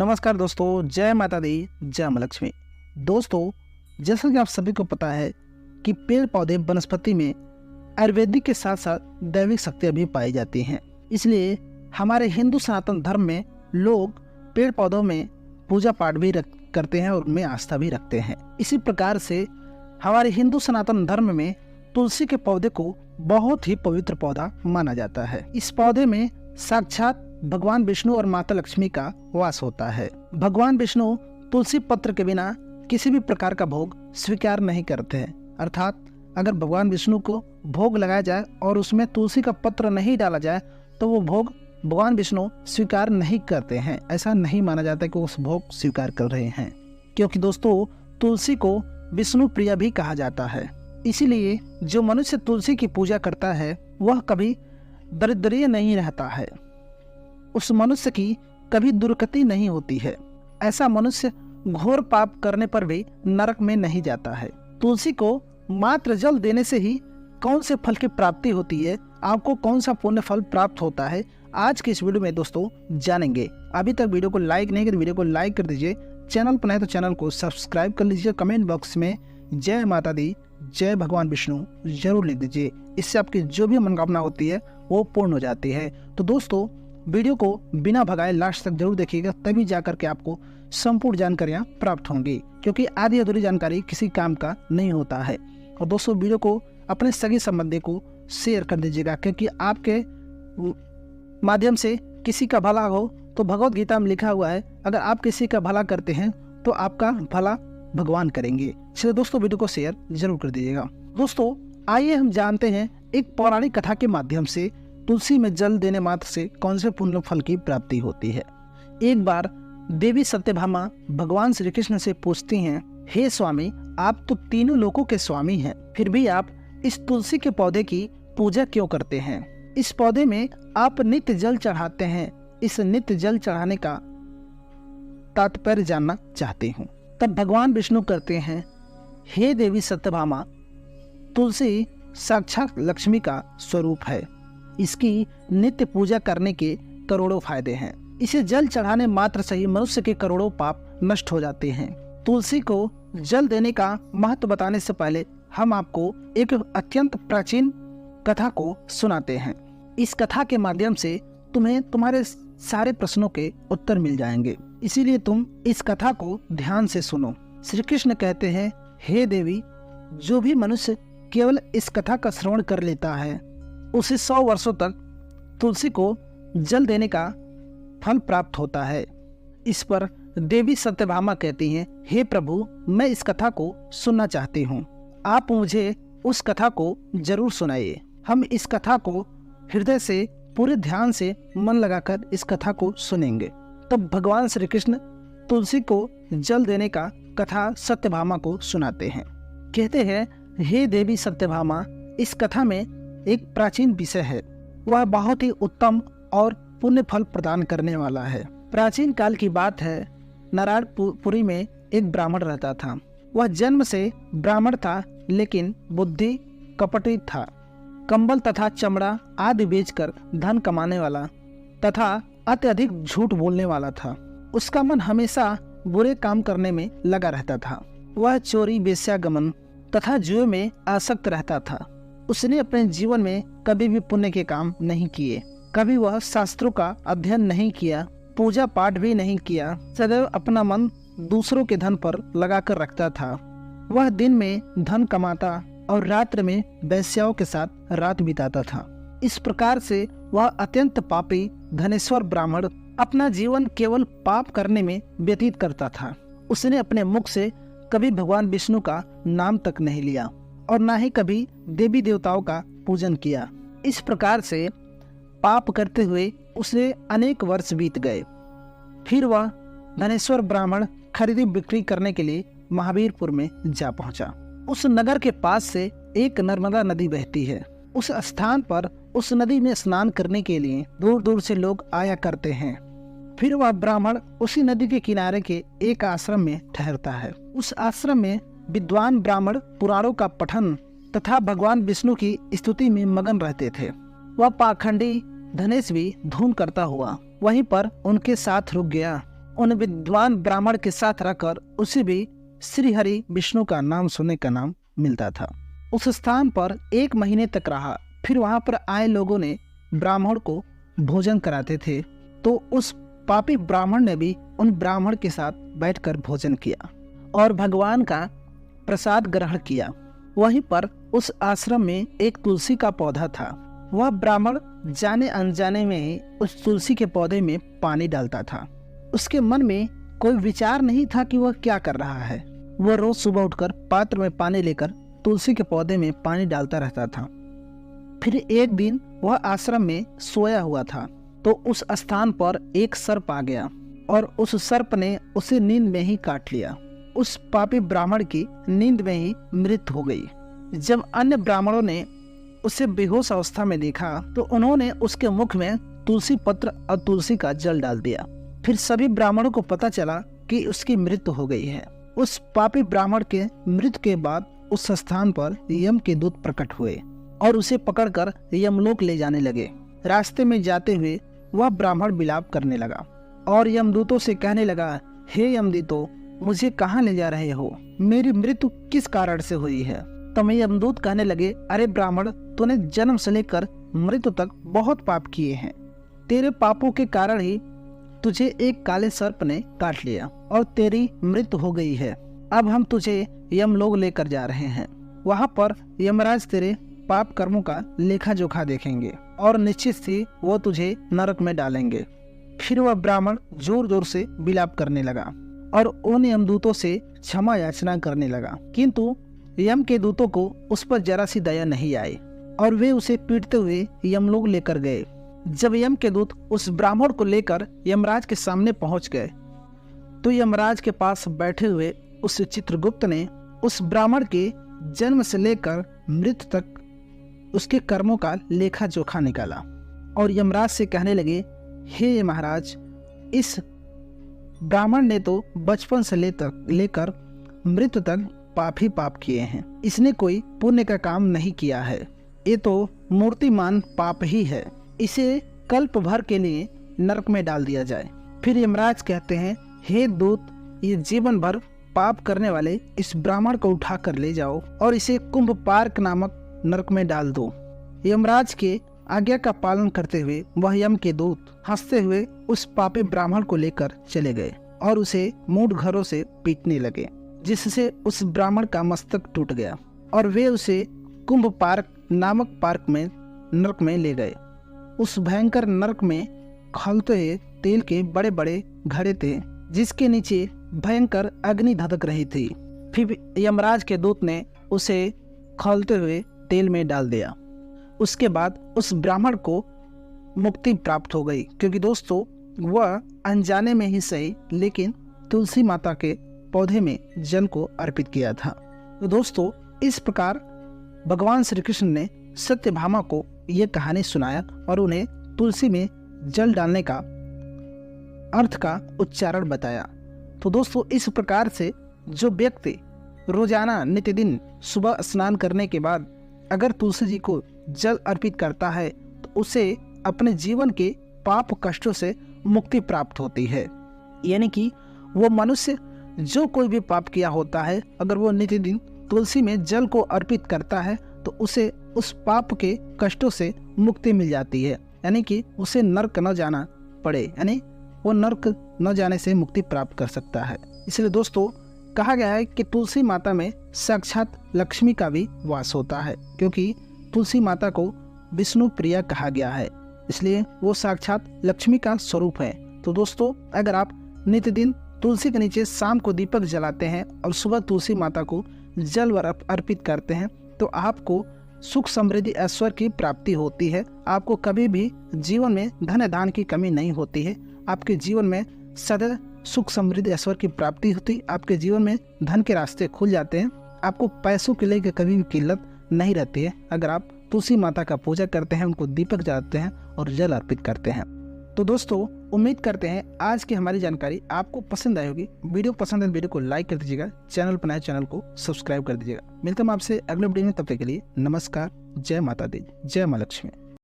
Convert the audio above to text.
नमस्कार दोस्तों, जय माता दी, जय मां लक्ष्मी। दोस्तों, जैसा कि आप सभी को पता है कि पेड़ पौधे वनस्पति में आयुर्वेदिक के साथ साथ दैविक शक्तियाँ भी पाई जाती हैं। इसलिए हमारे हिंदू सनातन धर्म में लोग पेड़ पौधों में पूजा पाठ भी करते हैं और उनमें आस्था भी रखते हैं। इसी प्रकार से हमारे हिंदू सनातन धर्म में तुलसी के पौधे को बहुत ही पवित्र पौधा माना जाता है। इस पौधे में साक्षात भगवान विष्णु और माता लक्ष्मी का वास होता है। भगवान विष्णु तुलसी पत्र के बिना किसी भी प्रकार का भोग स्वीकार नहीं करते हैं। अर्थात अगर भगवान विष्णु को भोग लगाया जाए और उसमें तुलसी का पत्र नहीं डाला जाए तो वो भोग भगवान विष्णु स्वीकार नहीं करते हैं। ऐसा नहीं माना जाता कि वो उस भोग स्वीकार कर रहे हैं, क्योंकि दोस्तों तुलसी को विष्णु प्रिय भी कहा जाता है। इसीलिए जो मनुष्य तुलसी की पूजा करता है वह कभी दरिद्रीय नहीं रहता है, उस मनुष्य की कभी दुर्गति नहीं होती है। ऐसा मनुष्य घोर पाप करने पर भी नरक में नहीं जाता है। तुलसी को मात्र जल देने से ही कौन से फल की प्राप्ति होती है, आपको कौन सा पुण्य फल प्राप्त होता है, आज के इस वीडियो में दोस्तों जानेंगे। अभी तक वीडियो को लाइक नहीं किया तो वीडियो को लाइक कर दीजिए, चैनल पर नए तो चैनल को सब्सक्राइब कर लीजिए, कमेंट बॉक्स में जय माता दी, जय भगवान विष्णु जरूर लिख दीजिए। इससे आपकी जो भी मनोकामना होती है वो पूर्ण हो जाती है। तो दोस्तों, वीडियो को बिना भगाए लास्ट तक जरूर देखिएगा, तभी जाकर के आपको संपूर्ण जानकारियाँ प्राप्त होंगी, क्योंकि आधी अधूरी जानकारी किसी काम का नहीं होता है। और दोस्तों, वीडियो को अपने सगे संबंधी को शेयर कर दीजिएगा, क्योंकि आपके माध्यम से किसी का भला हो तो भगवत गीता में लिखा हुआ है, अगर आप किसी का भला करते हैं तो आपका भला भगवान करेंगे। चलिए दोस्तों, वीडियो को शेयर जरूर कर दीजिएगा। दोस्तों, आइए हम जानते हैं एक पौराणिक कथा के माध्यम से तुलसी में जल देने मात्र से कौन से पुण्य फल की प्राप्ति होती है। एक बार देवी सत्यभामा भगवान श्री कृष्ण से पूछती हैं, हे स्वामी, आप तो तीनों लोकों के स्वामी हैं, फिर भी आप इस तुलसी के पौधे की पूजा क्यों करते हैं? इस पौधे में आप नित्य जल चढ़ाते हैं, इस नित्य जल चढ़ाने का तात्पर्य जानना चाहती हूँ। तब भगवान विष्णु कहते हैं, हे देवी सत्यभामा, तुलसी साक्षात लक्ष्मी का स्वरूप है। इसकी नित्य पूजा करने के करोड़ों फायदे हैं। इसे जल चढ़ाने मात्र से ही मनुष्य के करोड़ों पाप नष्ट हो जाते हैं। तुलसी को जल देने का महत्व बताने से पहले हम आपको एक अत्यंत प्राचीन कथा को सुनाते हैं। इस कथा के माध्यम से तुम्हें तुम्हारे सारे प्रश्नों के उत्तर मिल जाएंगे, इसीलिए तुम इस कथा को ध्यान से सुनो। श्री कृष्ण कहते हैं, हे देवी, जो भी मनुष्य केवल इस कथा का श्रवण कर लेता है उसे 100 वर्षों तक तुलसी को जल देने का फल प्राप्त होता है। इस पर देवी सत्यभामा कहती हैं, हे प्रभु, मैं इस कथा को सुनना चाहती हूँ, आप मुझे उस कथा को जरूर सुनाइए। हम इस कथा को हृदय से पूरे ध्यान से मन लगाकर इस कथा को सुनेंगे। तब भगवान श्री कृष्ण तुलसी को जल देने का कथा सत्यभामा को सुनाते हैं। कहते हैं, हे देवी सत्यभामा, इस कथा में एक प्राचीन विषय है, वह बहुत ही उत्तम और पुण्य फल प्रदान करने वाला है। प्राचीन काल की बात है, नारायणपुरी में एक ब्राह्मण रहता था। वह जन्म से ब्राह्मण था, लेकिन बुद्धि कपटी था। कंबल तथा चमड़ा आदि बेचकर धन कमाने वाला तथा अत्यधिक झूठ बोलने वाला था। उसका मन हमेशा बुरे काम करने में लगा रहता था। वह चोरी, वेश्यागमन तथा जुए में आसक्त रहता था। उसने अपने जीवन में कभी भी पुण्य के काम नहीं किए, कभी वह शास्त्रों का अध्ययन नहीं किया, पूजा पाठ भी नहीं किया। सदैव अपना मन दूसरों के धन पर लगाकर रखता था। वह दिन में धन कमाता और रात्र में वैश्याओं के साथ रात बिताता था। इस प्रकार से वह अत्यंत पापी धनेश्वर ब्राह्मण अपना जीवन केवल पाप करने में व्यतीत करता था। उसने अपने मुख से कभी भगवान विष्णु का नाम तक नहीं लिया और न ही कभी देवी देवताओं का पूजन किया। इस प्रकार से पाप करते हुए उसे अनेक वर्ष बीत गए। फिर वह धनेश्वर ब्राह्मण खरीदी बिक्री करने के लिए महावीरपुर में जा पहुंचा। उस नगर के पास से एक नर्मदा नदी बहती है। उस स्थान पर उस नदी में स्नान करने के लिए दूर दूर से लोग आया करते हैं। फिर वह ब्राह्मण उसी नदी के किनारे के एक आश्रम में ठहरता है। उस आश्रम में विद्वान ब्राह्मण पुराणों का पठन तथा भगवान विष्णु की स्तुति में मगन रहते थे। वह पाखंडी धनेश भी धूम करता हुआ वहीं पर उनके साथ रुक गया। उन विद्वान ब्राह्मण के साथ रहकर उसे भी श्री हरि विष्णु का नाम सुनने का नाम मिलता था। उस स्थान पर 1 महीने तक रहा। फिर वहां पर आए लोगों ने ब्राह्मण को भोजन कराते थे, तो उस पापी ब्राह्मण ने भी उन ब्राह्मण के साथ बैठकर भोजन किया और भगवान का प्रसाद ग्रहण किया। वहीं पर उस आश्रम में एक तुलसी का पौधा था। वह ब्राह्मण जाने अनजाने में ही उस तुलसी के पौधे में पानी डालता था। उसके मन में कोई विचार नहीं था कि वह क्या कर रहा है। वह रोज सुबह उठकर पात्र में पानी लेकर तुलसी के पौधे में पानी डालता रहता था। फिर एक दिन वह आश्रम में सोया हुआ था, तो उस स्थान पर एक सर्प आ गया और उस सर्प ने उसे नींद में ही काट लिया। उस पापी ब्राह्मण की नींद में ही मृत्यु हो गई। जब अन्य ब्राह्मणों ने उसे बेहोश अवस्था में देखा तो उन्होंने उसके मुख में तुलसी पत्र और तुलसी का जल डाल दिया। फिर सभी ब्राह्मणों को पता चला कि उसकी मृत्यु हो गई है। उस पापी ब्राह्मण के मृत्यु के बाद उस स्थान पर यम के दूत प्रकट हुए और उसे पकड़कर यमलोक ले जाने लगे। रास्ते में जाते हुए वह ब्राह्मण विलाप करने लगा और यमदूतों से कहने लगा, हे यमदूतों, मुझे कहाँ ले जा रहे हो? मेरी मृत्यु किस कारण से हुई है? तब यमदूत कहने लगे, अरे ब्राह्मण, तूने जन्म से लेकर मृत्यु तक बहुत पाप किए हैं। तेरे पापों के कारण ही तुझे एक काले सर्प ने काट लिया और तेरी मृत्यु हो गई है। अब हम तुझे यमलोक लेकर जा रहे हैं। वहाँ पर यमराज तेरे पाप कर्मों का लेखा जोखा देखेंगे और निश्चित ही वो तुझे नरक में डालेंगे। फिर वह ब्राह्मण जोर जोर से विलाप करने लगा और उन यमदूतों से क्षमा याचना करने लगा, किंतु यम के दूतों को उस पर जरा सी दया नहीं आई और वे उसे पीटते हुए यमलोक लेकर गए। जब यम के दूत उस ब्राह्मण को लेकर यमराज के सामने पहुंच गए तो यमराज के पास बैठे हुए उस चित्रगुप्त ने उस ब्राह्मण के जन्म से लेकर मृत्यु तक उसके कर्मों का लेखा जोखा निकाला और यमराज से कहने लगे, हे महाराज, इस ब्राह्मण ने तो बचपन से लेकर मृत्यु तक पाप ही पाप किए हैं। इसने कोई पुण्य का काम नहीं किया है। ये तो मूर्तिमान पाप ही है। इसे कल्प भर के लिए नरक में डाल दिया जाए। फिर यमराज कहते हैं, हे दूत, ये जीवन भर पाप करने वाले इस ब्राह्मण को उठाकर ले जाओ और इसे कुंभ पार्क नामक नरक में डाल दो। यमराज के आज्ञा का पालन करते हुए वह यम के दूत हंसते हुए उस पापी ब्राह्मण को लेकर चले गए और उसे मूठ घरों से पीटने लगे, जिससे उस ब्राह्मण का मस्तक टूट गया और वे उसे कुंभ पार्क नामक पार्क में नरक में ले गए। उस भयंकर नरक में खौलते हुए तेल के बड़े बड़े घड़े थे, जिसके नीचे भयंकर अग्नि धधक रही थी। फिर यमराज के दूत ने उसे खौलते हुए तेल में डाल दिया। उसके बाद उस ब्राह्मण को मुक्ति प्राप्त हो गई, क्योंकि दोस्तों वह अनजाने में ही सही लेकिन तुलसी माता के पौधे में जल को अर्पित किया था। तो दोस्तों इस प्रकार भगवान श्री कृष्ण ने सत्यभामा को यह कहानी सुनाया और उन्हें तुलसी में जल डालने का अर्थ का उच्चारण बताया। तो दोस्तों इस प्रकार से जो व्यक्ति रोजाना नित्यदिन सुबह स्नान करने के बाद अगर तुलसी जी को जल अर्पित करता है तो उसे अपने जीवन के पाप कष्टों से मुक्ति प्राप्त होती है। यानी कि वो मनुष्य जो कोई भी पाप किया होता है, अगर वो नित्यदिन तुलसी में जल को अर्पित करता है तो उसे उस पाप के कष्टों से मुक्ति मिल जाती है। यानी कि उसे नरक न जाना पड़े, यानी वो नरक न जाने से मुक्ति प्राप्त कर सकता है। इसलिए दोस्तों कहा गया है कि तुलसी माता में साक्षात लक्ष्मी का भी वास होता है, क्योंकि तुलसी माता को विष्णु प्रिया कहा गया है, इसलिए वो साक्षात लक्ष्मी का स्वरूप है। तो दोस्तों अगर आप नित्यदिन तुलसी के नीचे शाम को दीपक जलाते हैं और सुबह तुलसी माता को जल अर्पित करते हैं तो आपको सुख समृद्धि ऐश्वर्य की प्राप्ति होती है। आपको कभी भी जीवन में धन दान की कमी नहीं होती है। आपके जीवन में सदा सुख समृद्धि ऐश्वर्य की प्राप्ति होती, आपके जीवन में धन के रास्ते खुल जाते हैं। आपको पैसों के लिए कभी भी किल्लत नहीं रहती है अगर आप तुलसी माता का पूजा करते हैं, उनको दीपक जलाते हैं और जल अर्पित करते हैं। तो दोस्तों उम्मीद करते हैं आज की हमारी जानकारी आपको पसंद आई होगी। वीडियो पसंद है वीडियो को लाइक कर दीजिएगा, चैनल पर नए चैनल को सब्सक्राइब कर दीजिएगा। मिलते हैं आपसे अगले वीडियो में, तब तक के लिए नमस्कार। जय माता दी, जय माँ लक्ष्मी।